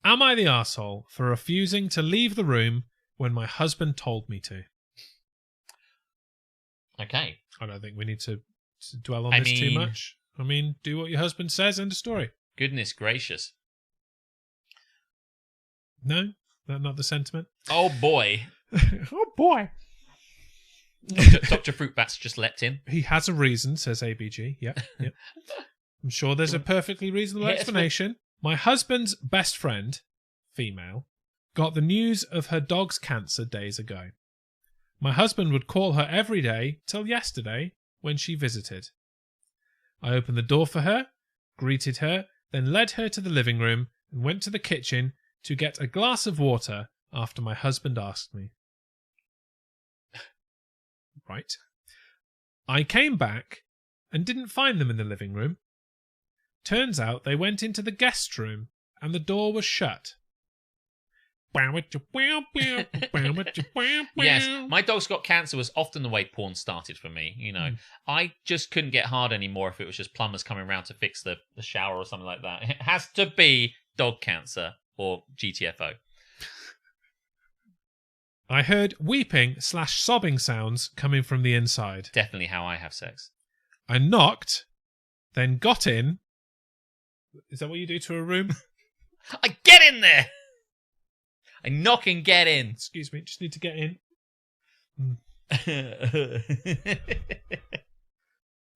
Am I the arsehole for refusing to leave the room when my husband told me to? Okay. I don't think we need to dwell on this too much. I mean, do what your husband says, end of story. Goodness gracious. No? Not the sentiment? Oh, boy. Oh, boy. Dr. Fruitbat's just leapt in. He has a reason, says ABG. Yep. I'm sure there's a perfectly reasonable explanation. My husband's best friend, female, got the news of her dog's cancer days ago. My husband would call her every day till yesterday when she visited. I opened the door for her, greeted her, then led her to the living room and went to the kitchen to get a glass of water after my husband asked me. Right. I came back and didn't find them in the living room. Turns out they went into the guest room and the door was shut. Yes, my dog's got cancer was often the way porn started for me. You know, I just couldn't get hard anymore if it was just plumbers coming around to fix the shower or something like that. It has to be dog cancer or GTFO. I heard weeping/sobbing sounds coming from the inside. Definitely how I have sex. I knocked, then got in. Is that what you do to a room? I get in there! I knock and get in. Excuse me, just need to get in.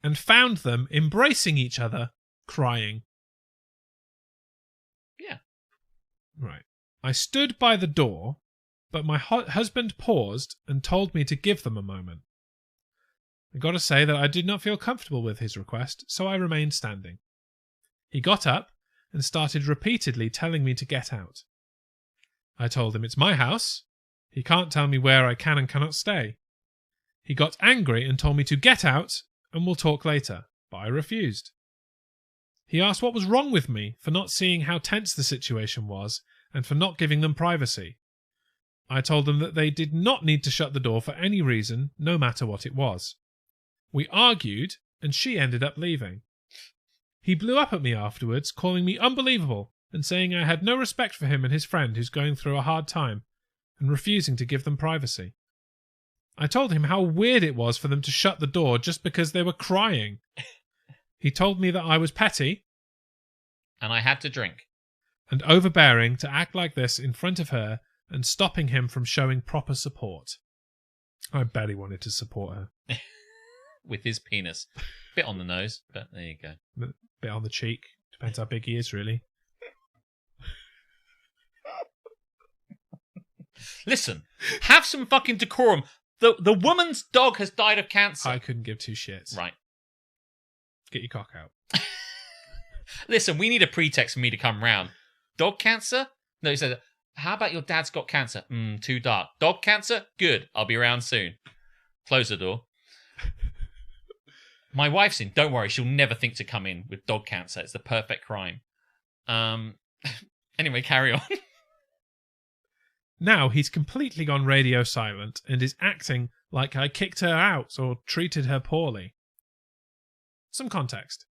And found them embracing each other, crying. Yeah. Right. I stood by the door, but my husband paused and told me to give them a moment. I got to say that I did not feel comfortable with his request, so I remained standing. He got up and started repeatedly telling me to get out. I told him it's my house. He can't tell me where I can and cannot stay. He got angry and told me to get out and we'll talk later, but I refused. He asked what was wrong with me for not seeing how tense the situation was and for not giving them privacy. I told them that they did not need to shut the door for any reason, no matter what it was. We argued and she ended up leaving. He blew up at me afterwards, calling me unbelievable and saying I had no respect for him and his friend who's going through a hard time and refusing to give them privacy. I told him how weird it was for them to shut the door just because they were crying. He told me that I was petty. And I had to drink. And overbearing to act like this in front of her and stopping him from showing proper support. I bet he wanted to support her. With his penis. Bit on the nose, but there you go. Bit on the cheek. Depends how big he is, really. Listen, have some fucking decorum. The woman's dog has died of cancer. I couldn't give two shits. Right. Get your cock out. Listen, we need a pretext for me to come round. Dog cancer? No, he said, how about your dad's got cancer? Too dark. Dog cancer? Good. I'll be around soon. Close the door. My wife's in. Don't worry. She'll never think to come in with dog cancer. It's the perfect crime. Anyway, carry on. Now he's completely gone radio silent and is acting like I kicked her out or treated her poorly. Some context.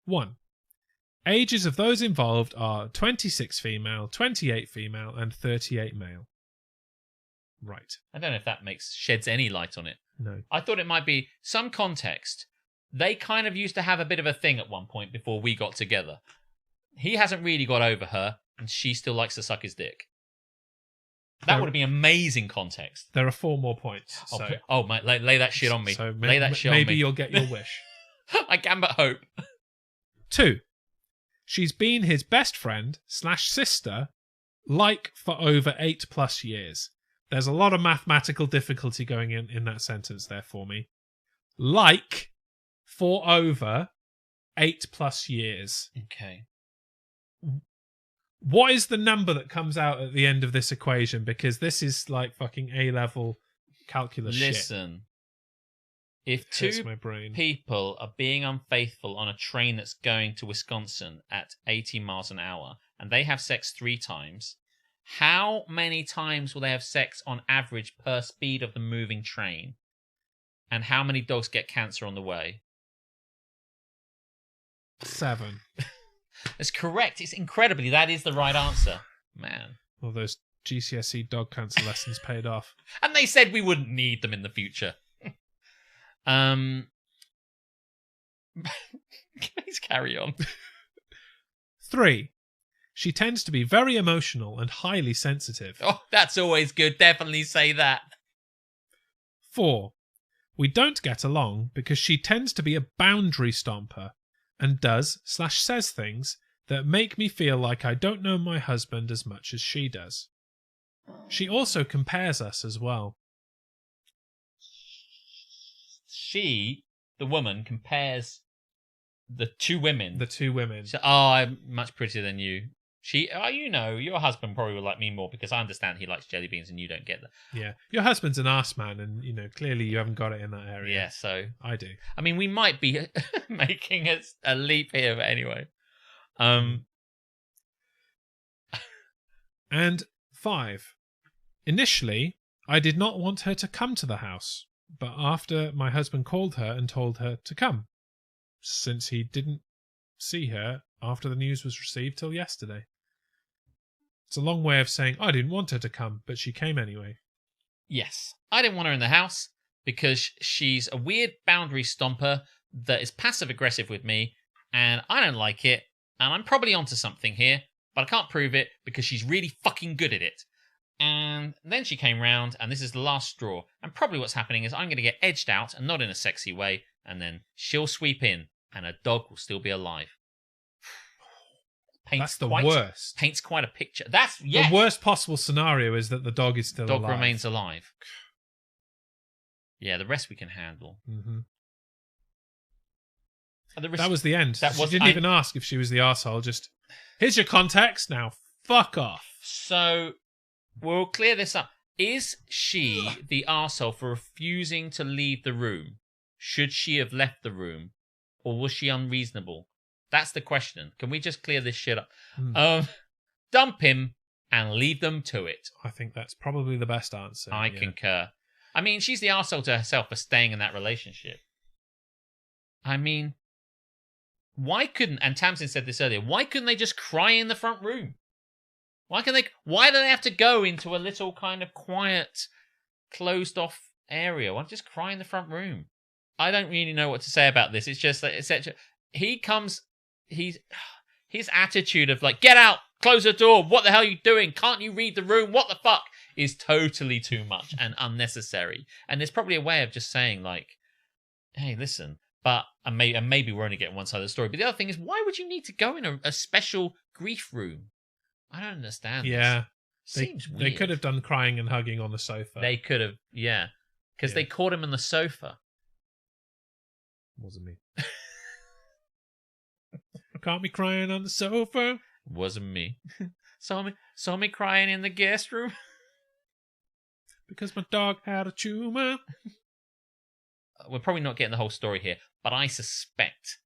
1. Ages of those involved are 26 female, 28 female, and 38 male. Right. I don't know if that sheds any light on it. No. I thought it might be some context. They kind of used to have a bit of a thing at one point before we got together. He hasn't really got over her, and she still likes to suck his dick. That would be amazing context. There are 4 more points. Mate, lay that shit on me. Lay that shit on me. Maybe you'll get your wish. I can but hope. 2. She's been his best friend / sister, for over 8+ years. There's a lot of mathematical difficulty going in that sentence there for me. For over 8+ years. Okay. What is the number that comes out at the end of this equation? Because this is like fucking A-level calculus shit. Listen. If 2 people are being unfaithful on a train that's going to Wisconsin at 80 miles an hour and they have sex 3 times, how many times will they have sex on average per speed of the moving train? And how many dogs get cancer on the way? 7. That's correct. It's incredibly, that is the right answer. Man. All those GCSE dog cancer lessons paid off. And they said we wouldn't need them in the future. Please carry on. 3. She tends to be very emotional and highly sensitive. Oh, that's always good. Definitely say that. 4. We don't get along because she tends to be a boundary stomper and does/says things that make me feel like I don't know my husband as much as she does. She also compares us as well. She, the woman, compares the two women. The two women. So, I'm much prettier than you. Your husband probably would like me more because I understand he likes jelly beans and you don't get that. Yeah. Your husband's an arse man and, clearly you haven't got it in that area. Yeah, so... I do. I mean, we might be making a leap here, but anyway. And 5. Initially, I did not want her to come to the house, but after my husband called her and told her to come, since he didn't see her after the news was received till yesterday. It's a long way of saying I didn't want her to come, but she came anyway. Yes, I didn't want her in the house because she's a weird boundary stomper that is passive-aggressive with me, and I don't like it, and I'm probably onto something here, but I can't prove it because she's really fucking good at it. And then she came round, and this is the last straw, and probably what's happening is I'm going to get edged out, and not in a sexy way, and then she'll sweep in, and her dog will still be alive. That's the worst. Paints quite a picture. The worst possible scenario is that the dog is still alive. Dog remains alive. Yeah, the rest we can handle. Mm-hmm. That was the end. She didn't even ask if she was the arsehole. Just, here's your context, now fuck off. So, we'll clear this up. Is she the arsehole for refusing to leave the room? Should she have left the room? Or was she unreasonable? That's the question. Can we just clear this shit up? Dump him and leave them to it. I think that's probably the best answer. I concur. I mean, she's the arsehole to herself for staying in that relationship. I mean, why couldn't, and Tamsin said this earlier, why couldn't they just cry in the front room? Why do they have to go into a little kind of quiet, closed off area? Why not just cry in the front room? I don't really know what to say about this. It's just that his attitude of like, get out, close the door, what the hell are you doing? Can't you read the room? What the fuck? Is totally too much and unnecessary. And there's probably a way of just saying like, hey, listen, but and maybe we're only getting one side of the story. But the other thing is, why would you need to go in a special grief room? I don't understand. Yeah. Seems weird. They could have done crying and hugging on the sofa. They could have, yeah. Because they caught him on the sofa. Wasn't me. Caught me crying on the sofa. Wasn't me. Saw me crying in the guest room. Because my dog had a tumor. We're probably not getting the whole story here, but I suspect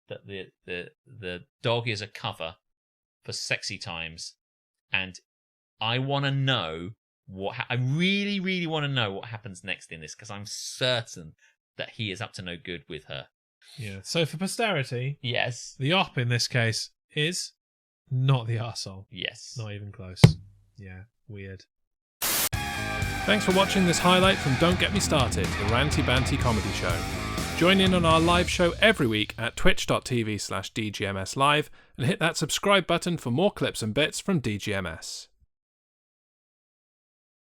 that the dog is a cover for sexy times, and I want to know I really, really want to know what happens next in this, because I'm certain that he is up to no good with her. Yeah, so for posterity, yes, the op in this case is not the arsehole. Yes. Not even close. Yeah, weird. Thanks for watching this highlight from Don't Get Me Started, the Ranty Banty comedy show. Join in on our live show every week at twitch.tv/DGMSlive and hit that subscribe button for more clips and bits from DGMS.